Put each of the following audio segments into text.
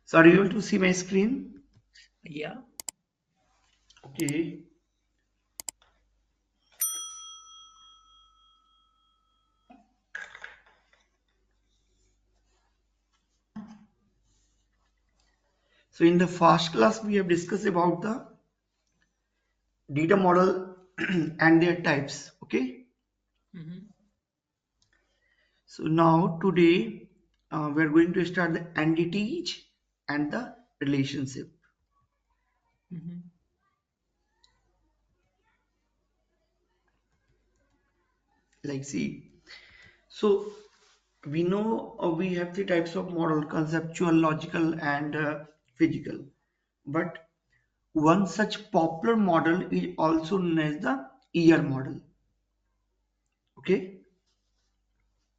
So are you able to see my screen? Yeah. Okay. So in the first class, we have discussed about the data model and their types. Okay. Mm-hmm. So now today, we are going to start the entities and the relationship. Mm-hmm. Like see, so we know we have three types of model: conceptual, logical, and physical. But one such popular model is also known as the ER model. Okay.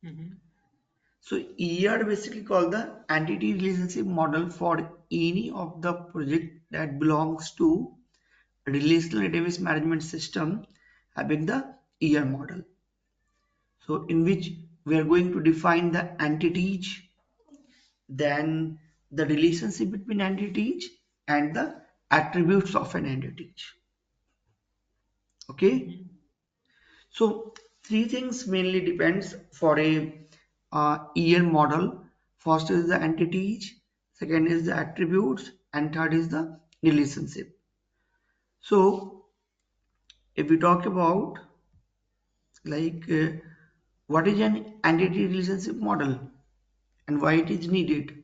Mm-hmm. So ER basically called the entity relationship model for any of the project that belongs to relational database management system having the ER model. So in which we are going to define the entities, then the relationship between entities and the attributes of an entity. Okay. Mm-hmm. So three things mainly depends for a ER model. First is the entities, second is the attributes, and third is the relationship. So if we talk about like what is an entity relationship model and why it is needed,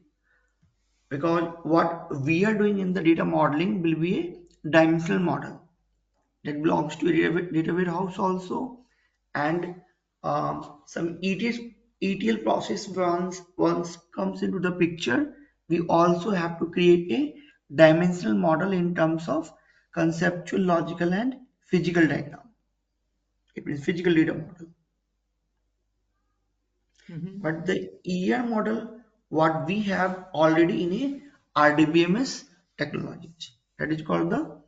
because what we are doing in the data modeling will be a dimensional model that belongs to a data warehouse also, and some ETL process once comes into the picture. We also have to create a dimensional model in terms of conceptual, logical, and physical diagram. It means physical data model. Mm-hmm. But the ER model, what we have already in a RDBMS technology, that is called the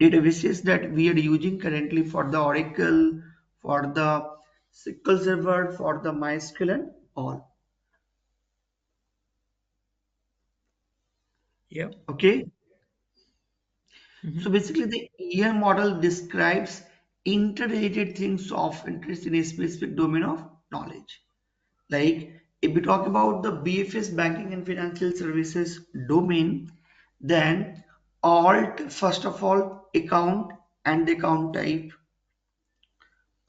databases that we are using currently for the Oracle, for the SQL Server, for the MySQL and all. Yep. Okay. So Mm-hmm. basically the ER model describes interrelated things of interest in a specific domain of knowledge. Like if we talk about the BFS banking and financial services domain, then alt first of all account and account type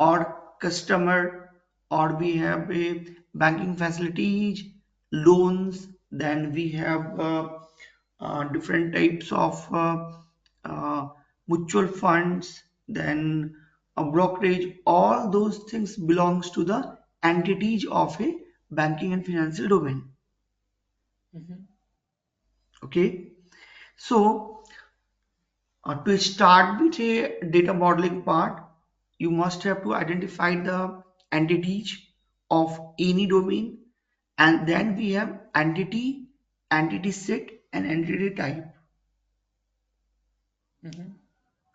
or customer, or we have a banking facilities, loans, then we have different types of uh, mutual funds, then a brokerage. All those things belongs to the entities of a banking and financial domain. Mm-hmm. Okay. So to start with a data modeling part, you must have to identify the entities of any domain, and then we have entity, entity set, and entity type. Mm-hmm.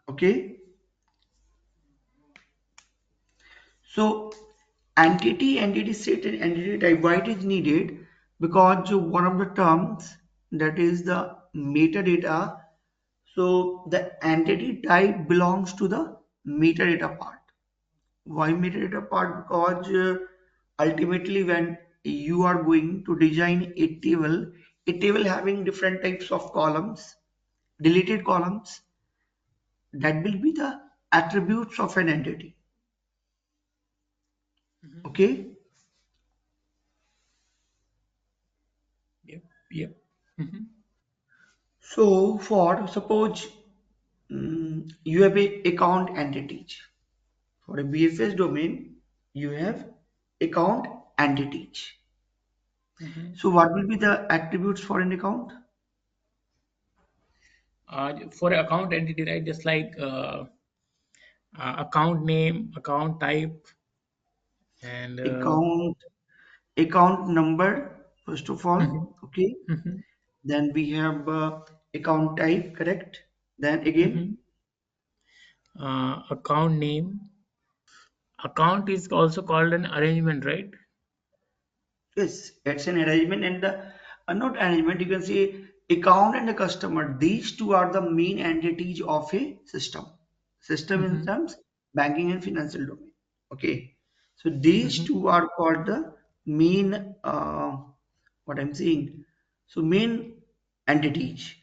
Okay. So entity, entity set, and entity type, why it is needed? Because one of the terms, that is the metadata. So the entity type belongs to the metadata part. Why metadata part? Because ultimately when you are going to design a table having different types of columns, deleted columns, that will be the attributes of an entity. Mm-hmm. Okay. Yep. Yep. Mm-hmm. So for suppose you have a account entities. For a BFS domain, you have account entities. Mm-hmm. So what will be the attributes for an account? For account entity, right? Just like account name, account type, and Account account number first of all. mhm, Okay. mhm, Then we have account type, correct? Then again, mhm. Account name. Account is also called an arrangement, right? yes, it's an arrangement, and the not arrangement, you can say account and a customer, these two are the main entities of a system. System in Mm-hmm. terms banking and financial domain. Okay, so these Mm-hmm. two are called the main what I'm saying. So main entities.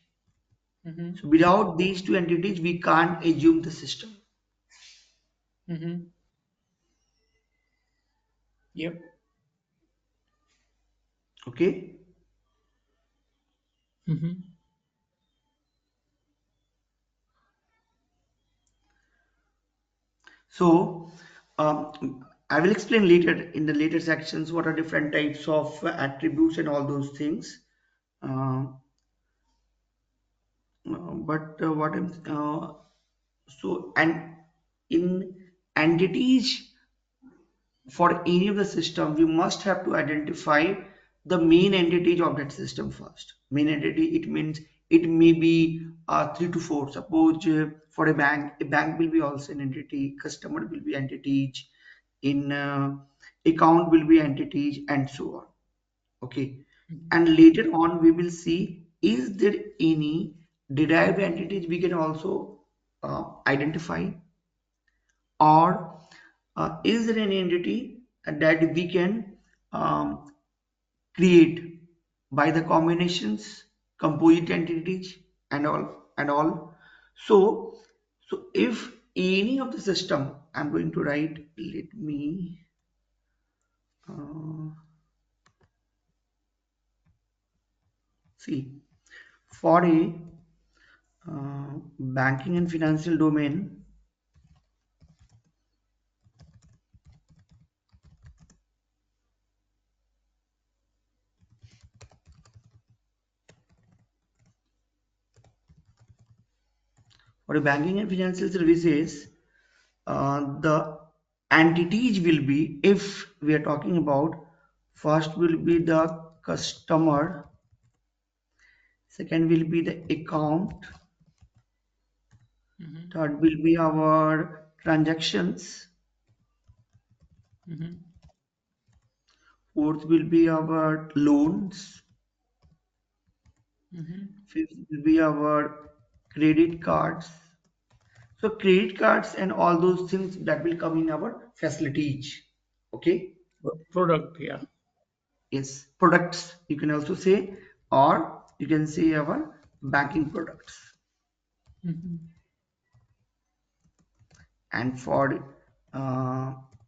Mm-hmm. So without these two entities, we can't assume the system. Mm-hmm. Yep. Okay. Mm-hmm. So I will explain later in the later sections what are different types of attributes and all those things. Uh, but what I'm so and in entities for any of the system, we must have to identify the main entities of that system first. Main entity, it means it may be three to four. Suppose for a bank will be also an entity, customer will be entities, in account will be entities, and so on. Okay, and later on we will see is there any derived entities we can also identify, or is there any entity that we can um, create by the combinations, composite entities, and all. So, so if any of the system, I'm going to write. Let me uh, see for a banking and financial domain. For a banking and financial services, the entities will be, if we are talking about, first will be the customer, second will be the account, Mm-hmm. third will be our transactions, Mm-hmm. fourth will be our loans, Mm-hmm. fifth will be our credit cards. So credit cards and all those things that will come in our facilities. Okay. Product, yeah. Yes, products you can also say, or you can say our banking products. Mm-hmm. And for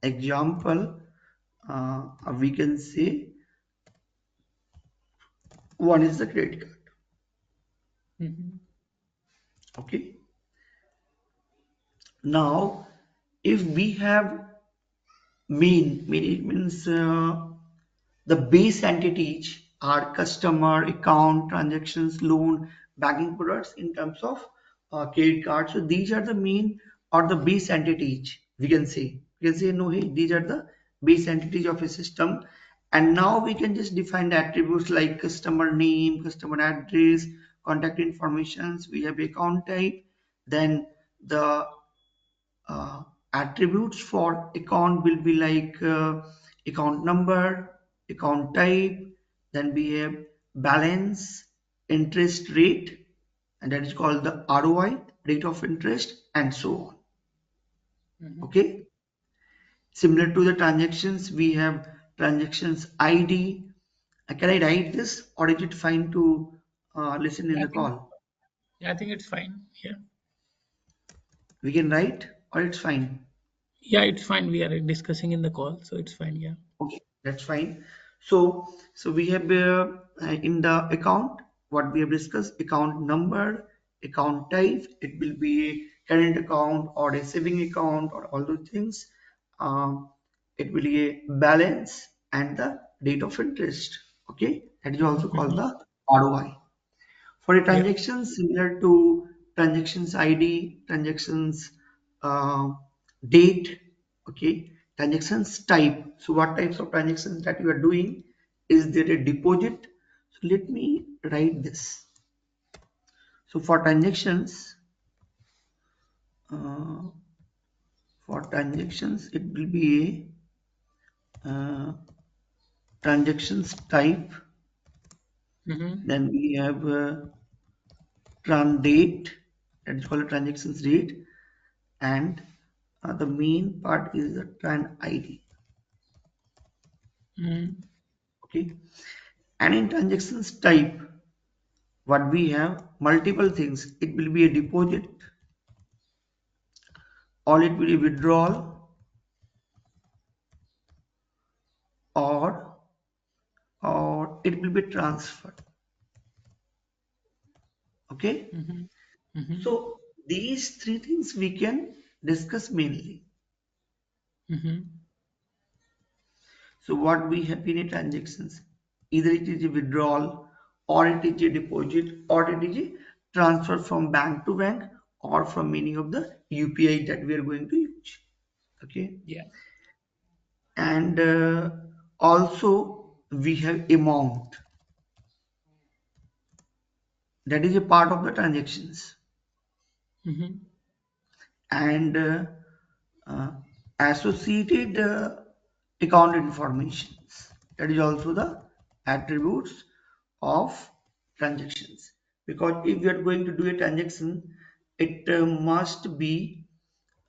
example, we can say one is the credit card. Mm-hmm. Okay. Now, if we have mean it means the base entities are customer, account, transactions, loan, banking products in terms of credit cards. So these are the main or the base entities. We can say no, hey, these are the base entities of a system. And now we can just define the attributes like customer name, customer address, contact informations. We have account type, then the attributes for account will be like account number, account type, then we have balance, interest rate, and that is called the ROI, rate of interest, and so on. Mm-hmm. Okay. Similar to the transactions, we have transactions ID. Can I write this, or is it fine to listen in Yeah, the call? I think it's fine. Yeah. We can write, or it's fine. Yeah, it's fine. We are discussing in the call, so it's fine. Yeah. Okay, that's fine. So we have in the account what we have discussed: account number, account type. It will be a current account or a saving account or all those things. Um, it will be a balance and the rate of interest. Okay, that is also called Mm-hmm. the ROI. For a Yep. transaction similar to transactions ID, transactions uh, date, okay, transactions type. So what types of transactions that you are doing? Is there a deposit? So let me write this. So uh, for transactions, it will be a transactions type, Mm-hmm. Then we have tran date, that is called a transactions date, and the main part is the tran ID. Mm-hmm. Okay, and in transactions type, what we have multiple things. It will be a deposit, or it will be withdrawal, or it will be transfer. Okay, Mm-hmm. Mm-hmm. so these three things we can discuss mainly. Mm-hmm. So what we have in a transactions, either it is a withdrawal, or it is a deposit, or it is a transfer from bank to bank, or from any of the UPI that we are going to use. Okay, Yeah. and also we have amount, that is a part of the transactions, Mm-hmm. and uh, associated account informations, that is also the attributes of transactions, because if you are going to do a transaction, it must be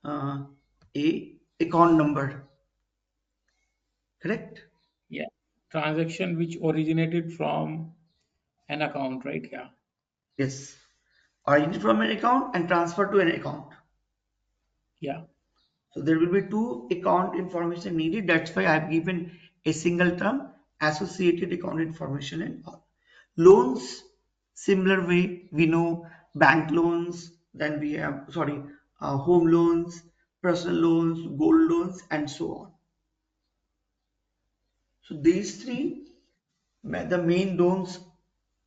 uh, a account number, correct? Yeah. Transaction which originated from an account, right? Yeah. Yes, originated from an account and transferred to an account. Yeah. So there will be two account information needed. That's why I've given a single term, associated account information and all. Loans, similar way, we know bank loans, then we have, sorry, home loans, personal loans, gold loans, and so on. So these three, the main loans,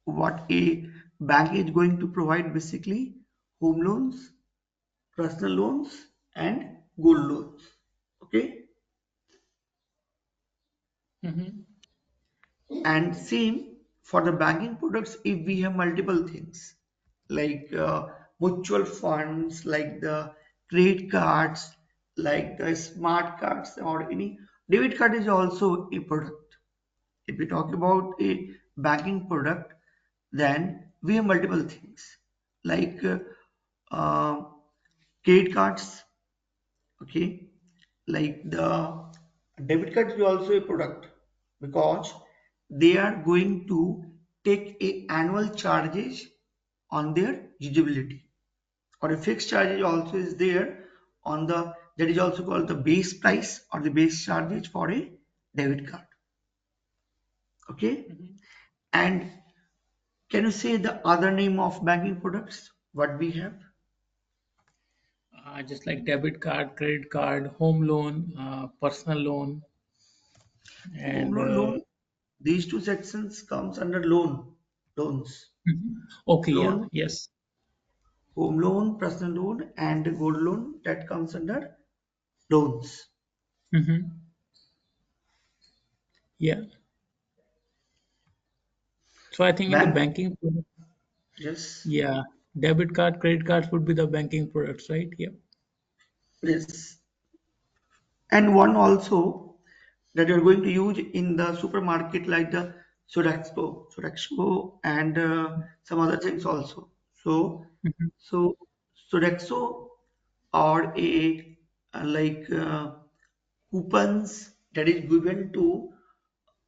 what a bank is going to provide basically: home loans, personal loans, and gold loans. Okay. Mm-hmm. And same for the banking products, if we have multiple things like mutual funds, like the credit cards, like the smart cards, or any debit card is also a product. If we talk about a banking product, then we have multiple things like uh, credit cards, okay, like the debit card is also a product, because they are going to take a annual charges on their usability, or a fixed charges also is there on the, that is also called the base price or the base charges for a debit card. Okay, Mm-hmm. and can you say the other name of banking products what we have? Just like debit card, credit card, home loan, personal loan, Home and loan, these two sections comes under loans. Mhm. Okay, yeah, Loan, yes. home loan, personal loan, and gold loan, that comes under loans. Mm-hmm. Yeah. So I think in the Bank, banking, yes, yeah, debit card, credit cards would be the banking products, right? Yeah. yes. And one also that you're going to use in the supermarket, like the Sodexo, and some other things also. So, Mhm. so Sodexo, or a like coupons that is given to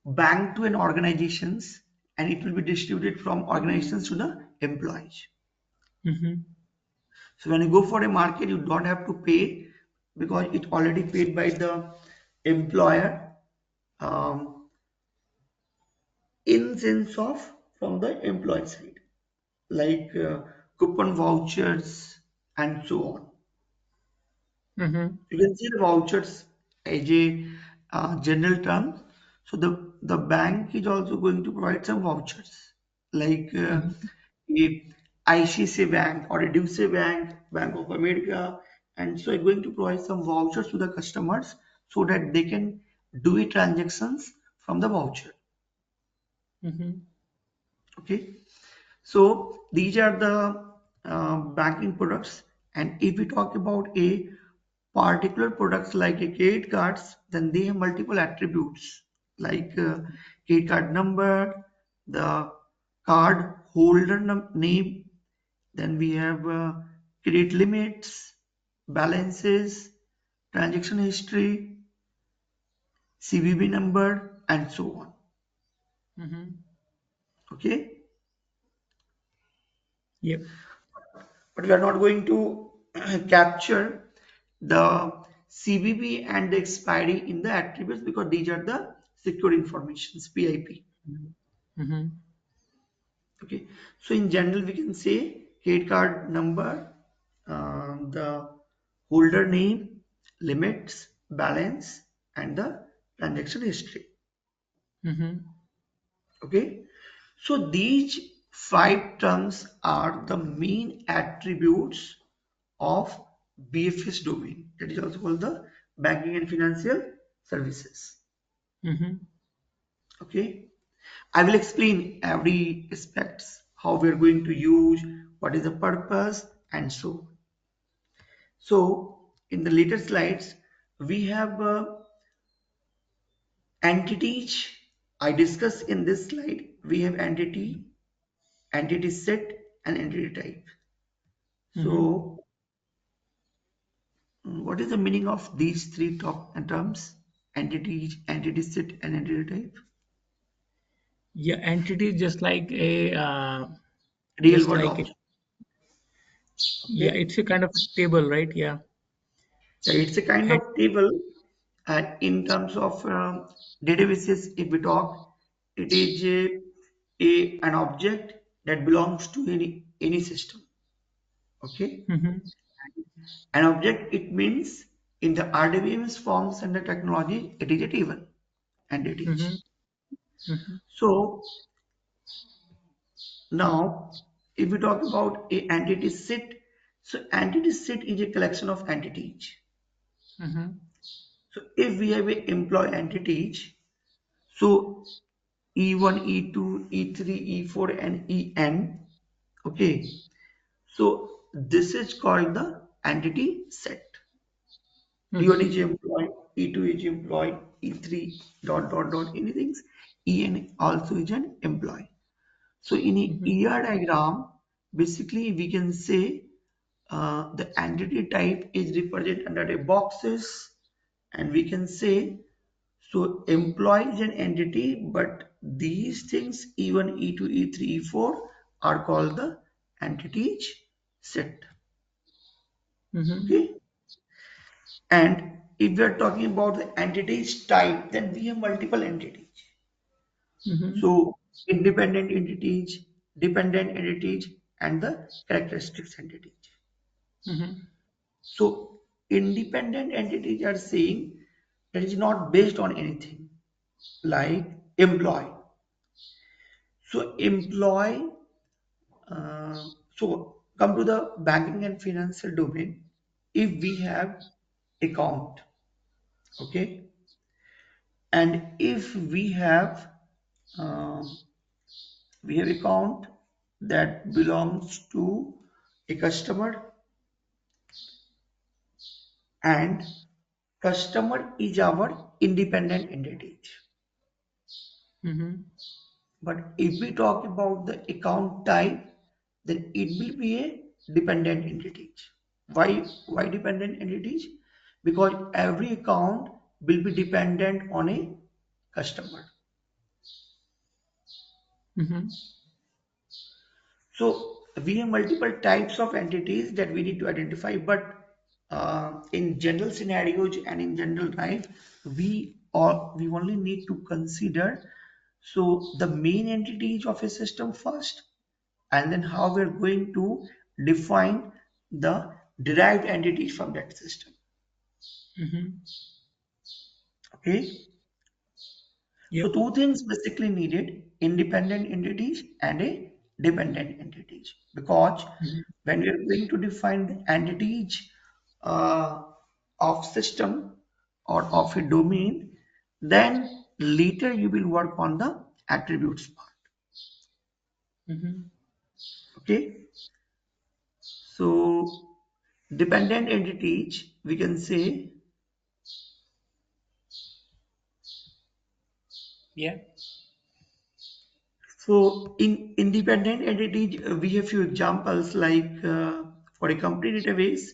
bank to an organizations, and it will be distributed from organizations to the employees. Mhm. So when you go for a market, you don't have to pay, because it already paid by the employer, um, in sense of from the employee side, like coupon vouchers and so on. Mhm. You can see the vouchers as a general term. So the bank is also going to provide some vouchers, like Mhm. a ICICI Bank or a DUCE Bank, Bank of America, and so I'm going to provide some vouchers to the customers so that they can do it transactions from the voucher. Mhm. Okay, so these are the banking products, and if we talk about a particular products like a credit cards, then they have multiple attributes like credit card number, the card holder name, then we have credit limits, balances, transaction history, CVV number, and so on. Mm-hmm. Okay, Yep. but we are not going to capture the CVV and the expiry in the attributes because these are the secure informations, PIP. Mm-hmm. Okay, so in general, we can say credit card number, the holder name, limits, balance, and the transaction history. Mm-hmm. Okay, so these five terms are the main attributes of BFS domain. That is also called the banking and financial services. Mm-hmm. Okay, I will explain every aspects how we are going to use, what is the purpose, and so on. So in the later slides, we have entities. I discussed in this slide. We have entity, entity set, and entity type. Mm-hmm. So what is the meaning of these three top terms? Entity, entity set, and entity type. Yeah, entity is just like a Real just world like a, object. yeah, Okay. it's a kind of a table, right? Yeah. Yeah, it's a kind And, of table. And in terms of databases, if we talk, it is an object that belongs to any system. Okay, mm-hmm. an object it means in the RDBMS forms and the technology, it is a table and it is. Mm-hmm. Mm-hmm. So now, if we talk about a entity set, so entity set is a collection of entities. Mm-hmm. So if we have a employee entities, so E1, E2, E3, E4, and En. Okay, so this is called the entity set. E1 Mm-hmm. is employee, E2 is employee, E3 dot dot dot anything. En also is an employee. So in a Mm-hmm. ER diagram, basically we can say the entity type is represented under the boxes, and we can say so employee is an entity, but these things E1, E2, E3, E4 are called the entities set. Mm-hmm. Okay, and if we are talking about the entities type, then we have multiple entities. Mm-hmm. So independent entities, dependent entities, and the characteristics entities. Mm-hmm. So independent entities are saying that is not based on anything like employee. So employee, so come to the banking and financial domain. If we have account, okay, and if um, we have account that belongs to a customer and customer is our independent entity. Mm-hmm. But if we talk about the account type, then it will be a dependent entity. Why dependent entities? Because every account will be dependent on a customer. Mm-hmm. So we have multiple types of entities that we need to identify, but in general scenarios and in general life, we only need to consider so the main entities of a system first, and then how we're going to define the derived entities from that system. Mm-hmm. Okay, so Yep. two things basically needed: independent entities and a dependent entities, because Mm-hmm. when we are going to define the entities uh, of system or of a domain, then later you will work on the attributes part. Mm-hmm. Okay, so dependent entities we can say. Yeah. So in independent entities, we have few examples like for a company database,